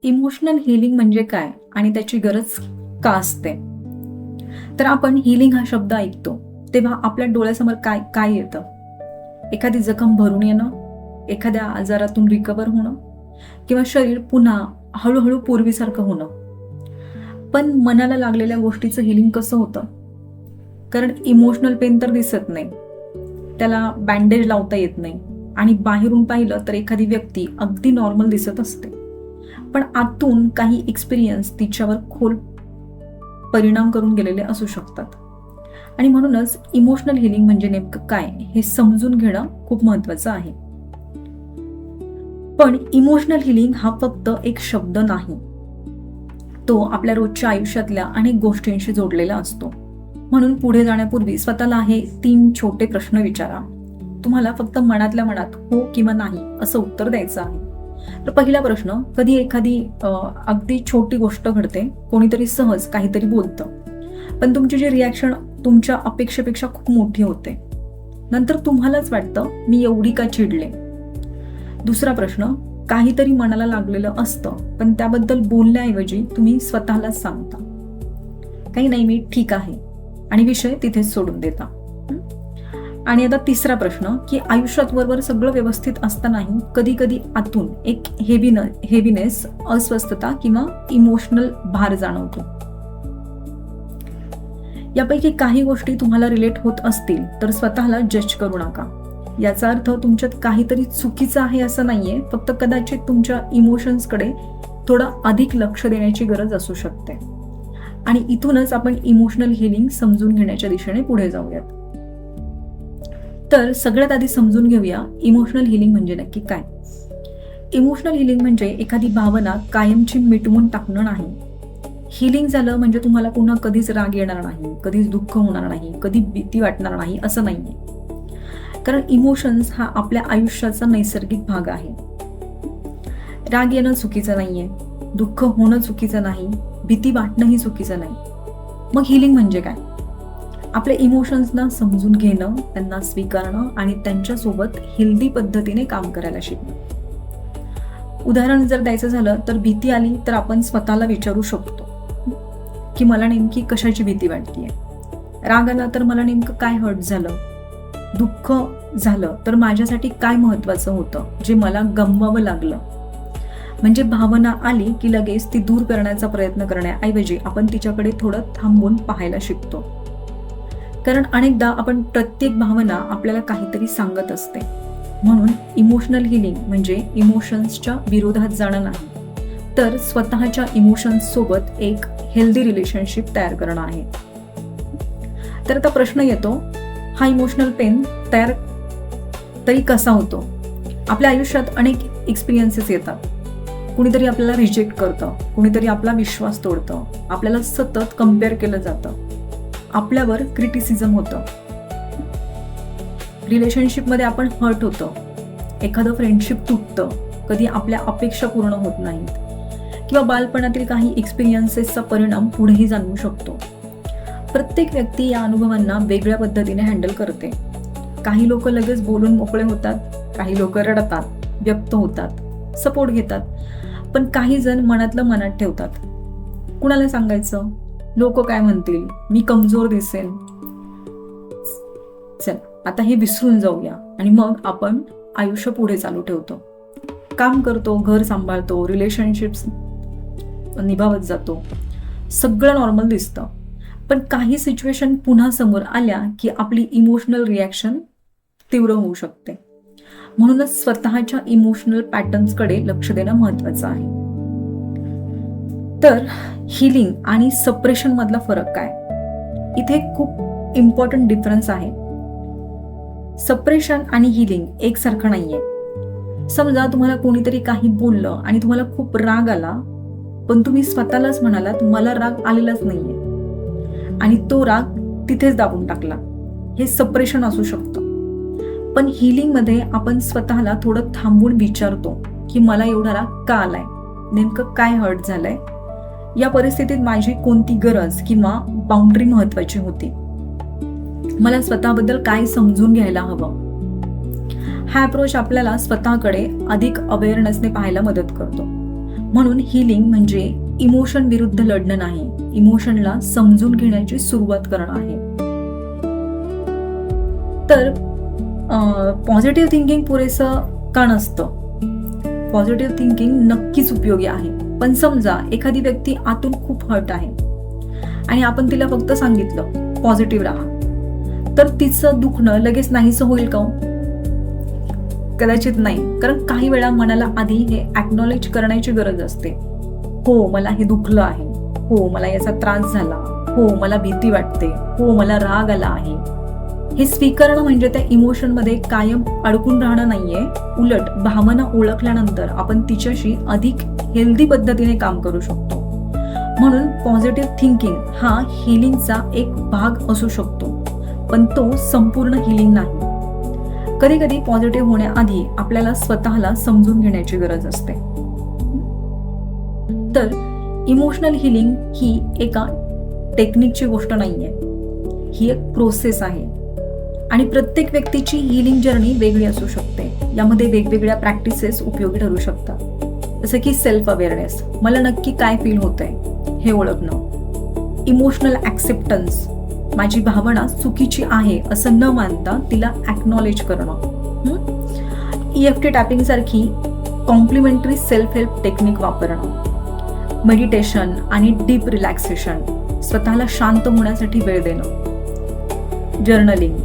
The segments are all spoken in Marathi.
इमोशनल हिलिंग म्हणजे काय आणि त्याची गरज का असते? तर आपण हिलिंग हा शब्द ऐकतो तेव्हा आपल्या डोळ्यासमोर काय काय येतं? एखादी जखम भरून येणं, एखाद्या आजारातून रिकव्हर होणं किंवा शरीर पुन्हा हळूहळू पूर्वीसारखं होणं. पण मनाला लागलेल्या गोष्टीचं हिलिंग कसं होतं? कारण इमोशनल पेन तर दिसत नाही, त्याला बँडेज लावता येत नाही आणि बाहेरून पाहिलं तर एखादी व्यक्ती अगदी नॉर्मल दिसत असते, पण आतून काही एक्सपिरियन्स तिच्यावर खोल परिणाम करून गेलेले असू शकतात. आणि म्हणूनच इमोशनल हिलिंग म्हणजे नेमकं काय हे समजून घेणं खूप महत्वाचं आहे. पण इमोशनल हिलिंग हा फक्त एक शब्द नाही, तो आपल्या रोजच्या आयुष्यातल्या अनेक गोष्टींशी जोडलेला असतो. म्हणून पुढे जाण्यापूर्वी स्वतःला हे 3 छोटे प्रश्न विचारा. तुम्हाला फक्त मनातल्या मनात हो किंवा नाही असं उत्तर द्यायचं आहे. तर पहिला प्रश्न, कधी एखादी अगदी छोटी गोष्ट घडते, कोणीतरी सहज काहीतरी बोलतं, पण तुमची जी रिॲक्शन तुमच्या अपेक्षेपेक्षा खूप मोठी होते. नंतर तुम्हालाच वाटतं मी एवढी का चिडले. दुसरा प्रश्न, काहीतरी मनाला लागलेलं असतं, पण त्याबद्दल बोलण्याऐवजी तुम्ही स्वतःलाच सांगता काही नाही, मी ठीक आहे, आणि विषय तिथेच सोडून देता. आणि आता तिसरा प्रश्न, की आयुष्यात बरोबर सगळं व्यवस्थित असतानाही कधी कधी आतून एक हेवीनेस, अस्वस्थता किंवा इमोशनल भार जाणवतो. यापैकी काही गोष्टी तुम्हाला रिलेट होत असतील तर स्वतःला जज करू नका. याचा अर्थ तुमच्यात काहीतरी चुकीचं आहे असं नाहीये, फक्त कदाचित तुमच्या इमोशन्सकडे थोडं अधिक लक्ष देण्याची गरज असू शकते. आणि इथूनच आपण इमोशनल हिलिंग समजून घेण्याच्या दिशेने पुढे जाऊयात. तर सगळ्यात आधी समजून घेऊया इमोशनल हिलिंग म्हणजे नक्की काय. इमोशनल हिलिंग म्हणजे एखादी भावना कायमची मिटवून टाकणं नाही. हिलिंग झालं म्हणजे तुम्हाला पुन्हा कधीच राग येणार नाही, कधीच दुःख होणार नाही, कधी भीती वाटणार नाही असं नाहीये. कारण इमोशन्स हा आपल्या आयुष्याचा नैसर्गिक भाग आहे. राग येणं चुकीचं नाहीये, दुःख होणं चुकीचं नाही, भीती वाटणंही चुकीचं नाही. मग हिलिंग म्हणजे काय? आपल्या इमोशन्सना समजून घेणं, त्यांना स्वीकारणं आणि त्यांच्यासोबत हेल्दी पद्धतीने काम करायला शिकणं. उदाहरण जर द्यायचं झालं तर भीती आली तर आपण स्वतःला विचारू शकतो की मला नेमकी कशाची भीती वाटतेय. राग आला तर मला नेमकं काय हर्ट झालं. दुःख झालं तर माझ्यासाठी काय महत्वाचं होतं जे मला गमवावं लागलं. म्हणजे भावना आली की लगेच ती दूर करण्याचा प्रयत्न करण्याऐवजी आपण तिच्याकडे थोडं थांबून पाहायला शिकतो. कारण अनेकदा आपण प्रत्येक भावना आपल्याला काहीतरी सांगत असते. म्हणून इमोशनल हिलिंग म्हणजे इमोशन्सच्या विरोधात जाणं नाही, तर स्वतःच्या इमोशन्स सोबत एक हेल्दी रिलेशनशिप तयार करणं आहे. तर आता प्रश्न येतो, हा इमोशनल पेन तयार तरी कसा होतो? आपल्या आयुष्यात अनेक एक्सपिरियन्सेस येतात. कुणीतरी आपल्याला रिजेक्ट करतं, कुणीतरी आपला विश्वास तोडतं, आपल्याला सतत कम्पेअर केलं जातं, आपल्यावर क्रिटिसिझम होतं, रिलेशनशिपमध्ये आपण हर्ट होतं, एखादं फ्रेंडशिप तुटतं, कधी आपल्या अपेक्षा पूर्ण होत नाहीत किंवा बालपणातील काही एक्सपिरियन्सेसचा परिणाम पुढेही जाणवू शकतो. प्रत्येक व्यक्ती या अनुभवांना वेगळ्या पद्धतीने हँडल करते. काही लोक लगेच बोलून मोकळे होतात, काही लोक रडतात, व्यक्त होतात, सपोर्ट घेतात, पण काही जण मनातलं मनात ठेवतात. कुणाला सांगायचं? लोक काय म्हणतील, मी कमजोर दिसेन. चल आता हे विसरून जाऊया आणि मग आपण आयुष्य पुढे चालू ठेवतो, काम करतो, घर सांभाळतो, रिलेशनशिप्स निभावत जातो, सगळं नॉर्मल दिसतं. पण काही सिच्युएशन पुन्हा समोर आल्या की आपली इमोशनल रिॲक्शन तीव्र होऊ शकते. म्हणूनच स्वतःच्या इमोशनल पॅटर्न्सकडे लक्ष देणं महत्वाचं आहे. तर हिलिंग आणि सप्रेशन मधला फरक काय? इथे खूप इम्पॉर्टंट डिफरन्स आहे. सप्रेशन आणि हिलिंग एकसारखं नाहीये. समजा तुम्हाला कोणीतरी काही बोललं आणि तुम्हाला खूप राग आला, पण तुम्ही स्वतःलाच म्हणालात मला राग आलेलाच नाहीये आणि तो राग तिथेच दाबून टाकला. हे सप्रेशन असू शकतं. पण हिलिंग मध्ये आपण स्वतःला थोडं थांबून विचारतो की मला एवढा राग का आलाय, नेमकं काय हर्ट झालंय, या परिस्थितीत माझी कोणती गरज किंवा बाउंड्री महत्वाची होती, मला स्वतःबद्दल काय समजून घ्यायला हवं. हा अप्रोच आपल्याला स्वतःकडे अधिक अवेअरनेसने पाहायला मदत करतो. म्हणून हिलिंग म्हणजे इमोशन विरुद्ध लढणं नाही, इमोशनला समजून घेण्याची सुरुवात करणं आहे. तर पॉझिटिव्ह थिंकिंग पुरेसं का नसतं? पॉझिटिव्ह थिंकिंग नक्कीच उपयोगी आहे, पण समजा एखादी व्यक्ती आतून खूप हर्ट आहे आणि आपण तिला फक्त सांगितलं पॉझिटिव्ह राहा, तर तिचं दुखणं लगेच नाहीसं होईल का? कदाचित नाही, कारण काही वेळा मनाला आधी हे ॲक्नॉलेज करण्याची गरज असते. हो, मला हे दुखलं आहे, हो मला याचा त्रास झाला, हो मला भीती वाटते, हो मला राग आला आहे. हे स्वीकारणं म्हणजे त्या इमोशनमध्ये कायम अडकून राहणं नाहीये. उलट भावना ओळखल्यानंतर आपण तिच्याशी अधिक हेल्दी पद्धतीने काम करू शकतो. म्हणून पॉझिटिव्ह थिंकिंग हा हिलिंगचा एक भाग असू शकतो, पण तो संपूर्ण हिलिंग नाही. कधी कधी पॉझिटिव्ह होण्याआधी आपल्याला स्वतःला समजून घेण्याची गरज असते. तर इमोशनल हिलिंग ही एका टेक्निकची गोष्ट नाहीये, ही एक प्रोसेस आहे आणि प्रत्येक व्यक्तीची हिलिंग जर्नी वेगळी असू शकते. यामध्ये वेगवेगळ्या प्रॅक्टिसेस उपयोगी ठरू शकतात, जसं की सेल्फ अवेअरनेस, मला नक्की काय फील होतंय हे ओळखणं. इमोशनल ॲक्सेप्टन्स, माझी भावना चुकीची आहे असं न मानता तिला ॲक्नॉलेज करणं. EFT टॅपिंग सारखी कॉम्प्लिमेंटरी सेल्फ हेल्प टेक्निक वापरणं. मेडिटेशन आणि डीप रिलॅक्सेशन, स्वतःला शांत होण्यासाठी वेळ देणं. जर्नलिंग,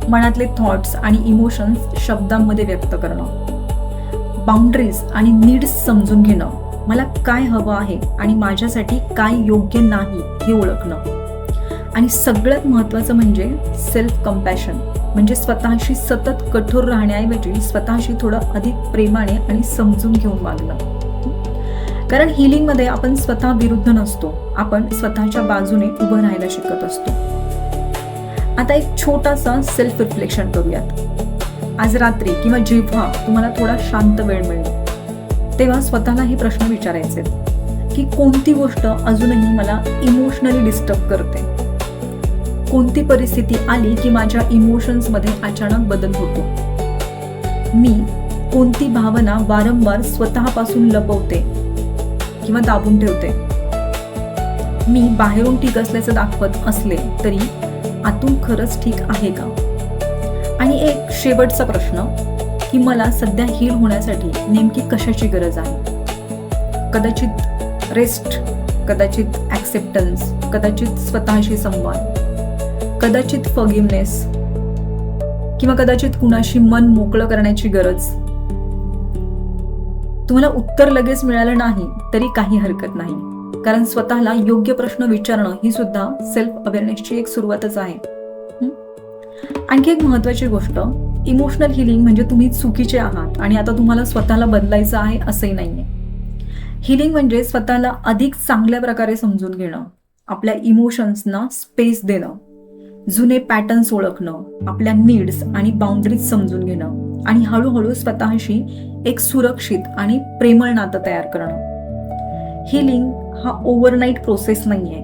मनातले थॉट्स आणि इमोशन्स शब्दांमध्ये व्यक्त करणं. बाउंड्रीज आणि नीड्स समजून घेणं, मला काय हवं आहे आणि माझ्यासाठी काय योग्य नाही हे ओळखणं. आणि सगळ्यात महत्त्वाचं म्हणजे सेल्फ कंपॅशन, म्हणजे स्वतःशी सतत कठोर राहण्याऐवजी स्वतःशी थोडं अधिक प्रेमाने आणि समजून घेऊन वागणं. कारण हिलिंगमध्ये आपण स्वतः विरुद्ध नसतो, आपण स्वतःच्या बाजूने उभं राहायला शिकत असतो. आता एक छोटासा सेल्फ रिफ्लेक्शन करूयात. आज रात्री किंवा जेव्हा तुम्हाला थोडा शांत वेळ मिळेल तेव्हा स्वतःला हे प्रश्न विचारायचे की कोणती गोष्ट अजूनही मला इमोशनली डिस्टर्ब करते, कोणती परिस्थिती आली की माझ्या इमोशन्समध्ये अचानक बदल होतो, मी कोणती भावना वारंवार स्वतःपासून लपवते किंवा दाबून ठेवते, मी बाहेरून ठीक असल्याचं दाखवत असले तरी आतून खरंच ठीक आहे का. आणि एक शेवटचा प्रश्न की मला सध्या हील होण्यासाठी नेमकी कशाची गरज आहे. कदाचित रेस्ट, कदाचित ॲक्सेप्टन्स, कदाचित स्वतःशी संवाद, कदाचित फॉरगिव्हनेस किंवा कदाचित कुणाशी मन मोकळं करण्याची गरज. तुम्हाला उत्तर लगेच मिळालं नाही तरी काही हरकत नाही, कारण स्वतःला योग्य प्रश्न विचारणं ही सुद्धा सेल्फ अवेअरनेसची एक सुरुवातच आहे. आणखी एक महत्वाची गोष्ट, इमोशनल हिलिंग म्हणजे तुम्ही चुकीचे आहात आणि आता तुम्हाला स्वतःला बदलायचं आहे असंही नाहीये. हिलिंग म्हणजे स्वतःला अधिक चांगल्या प्रकारे समजून घेणं, आपल्या इमोशन्सना स्पेस देणं, जुने पॅटर्न्स ओळखणं, आपल्या नीड्स आणि बाउंड्रीज समजून घेणं आणि हळूहळू स्वतःशी एक सुरक्षित आणि प्रेमळ नातं तयार करणं. हिलिंग हा ओव्हरनाईट प्रोसेस नाहीये.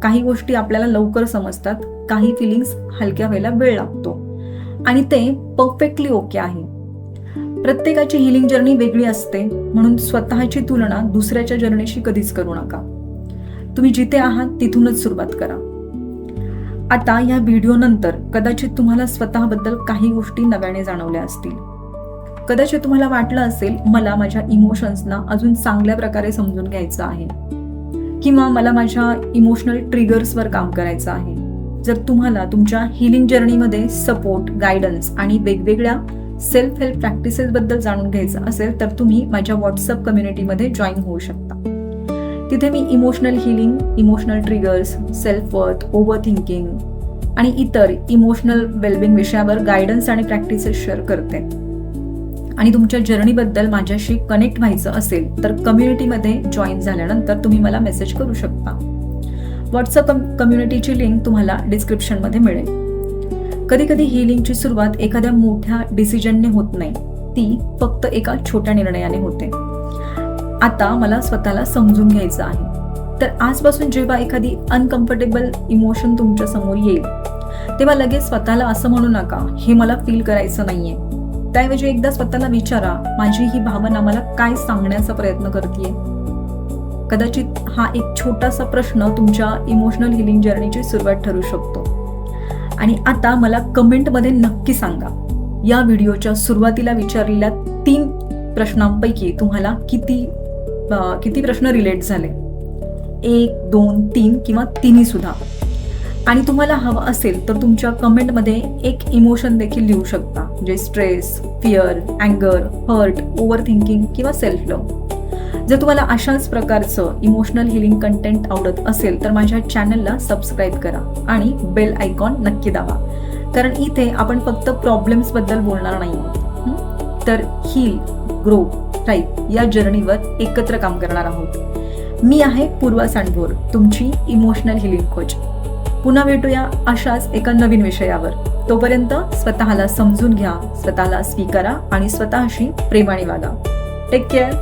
काही गोष्टी आपल्याला लवकर समजतात, काही फिलिंग्स हलक्या व्हायला वेळ लागतो आणि ते परफेक्टली ओके आहे. प्रत्येकाची हिलिंग जर्नी वेगळी असते, म्हणून स्वतःची तुलना दुसऱ्याच्या जर्नीशी कधीच करू नका. तुम्ही जिथे आहात तिथूनच सुरुवात करा. आता या व्हिडिओ नंतर कदाचित तुम्हाला स्वतःबद्दल काही गोष्टी नव्याने जाणवल्या असतील. कदाचित तुम्हाला वाटलं असेल मला माझ्या इमोशन्सना अजून चांगल्या प्रकारे समजून घ्यायचं आहे किंवा मला माझ्या इमोशनल ट्रिगर्सवर काम करायचं आहे. जर तुम्हाला तुमच्या हिलिंग जर्नीमध्ये सपोर्ट, गायडन्स आणि वेगवेगळ्या सेल्फ हेल्प प्रॅक्टिसेस बद्दल जाणून घ्यायचं असेल तर तुम्ही माझ्या व्हॉट्सअप कम्युनिटीमध्ये जॉईन होऊ शकता. तिथे मी emotional healing, emotional triggers, self worth, over thinking आणि इतर इमोशनल वेलबिंग विषयावर गायडन्स आणि प्रॅक्टिसेस शेअर करते. आणि तुमच्या जर्नीबद्दल माझ्याशी कनेक्ट व्हायचं असेल तर कम्युनिटीमध्ये जॉईन झाल्यानंतर तुम्ही मला मेसेज करू शकता. व्हॉट्सअप कम्युनिटीची लिंक तुम्हाला डिस्क्रिप्शनमध्ये मिळेल. कधी कधी हिलिंगची सुरुवात एखाद्या मोठ्या डिसिजनने होत नाही, ती फक्त एका छोट्या निर्णयाने होते. आता मला स्वतःला समजून घ्यायचं आहे, तर आजपासून जेव्हा एखादी अनकम्फर्टेबल इमोशन तुमच्या समोर येईल तेव्हा लगेच स्वतःला असं म्हणू नका हे मला फील करायचं नाहीये. त्याऐवजी एकदा स्वतःला विचारा, माझी ही भावना मला काय सांगण्याचा प्रयत्न करतेय. कदाचित हा एक छोटासा प्रश्न तुमच्या इमोशनल हिलिंग जर्नीची सुरुवात ठरू शकतो. आणि आता मला कमेंटमध्ये नक्की सांगा, या व्हिडिओच्या सुरुवातीला विचारलेल्या 3 प्रश्नांपैकी तुम्हाला किती प्रश्न रिलेट झाले? 1, 2, 3 किंवा तिन्ही सुद्धा. आणि तुम्हाला हवं असेल तर तुमच्या कमेंटमध्ये एक इमोशन देखील लिहू शकता, जे स्ट्रेस, फिअर, अँगर, हर्ट, ओव्हर थिंकिंग किंवा सेल्फ लव्ह. जर तुम्हाला अशाच प्रकारचं इमोशनल हिलिंग कंटेंट आवडत असेल तर माझ्या चॅनलला सबस्क्राईब करा आणि बेल आयकॉन नक्की दाबा, कारण इथे आपण फक्त प्रॉब्लेम्सबद्दल बोलणार नाही, तर हील, ग्रो, थ्राइव्ह या जर्नीवर एकत्र काम करणार आहोत. मी आहे पूर्वा सांडभोर, तुमची इमोशनल हिलिंग कोच. पुन्हा भेटूया अशाच एका नवीन विषयावर. तोपर्यंत स्वतःला समजून घ्या, स्वतःला स्वीकारा आणि स्वतःशी प्रेमाने वागा. Take care.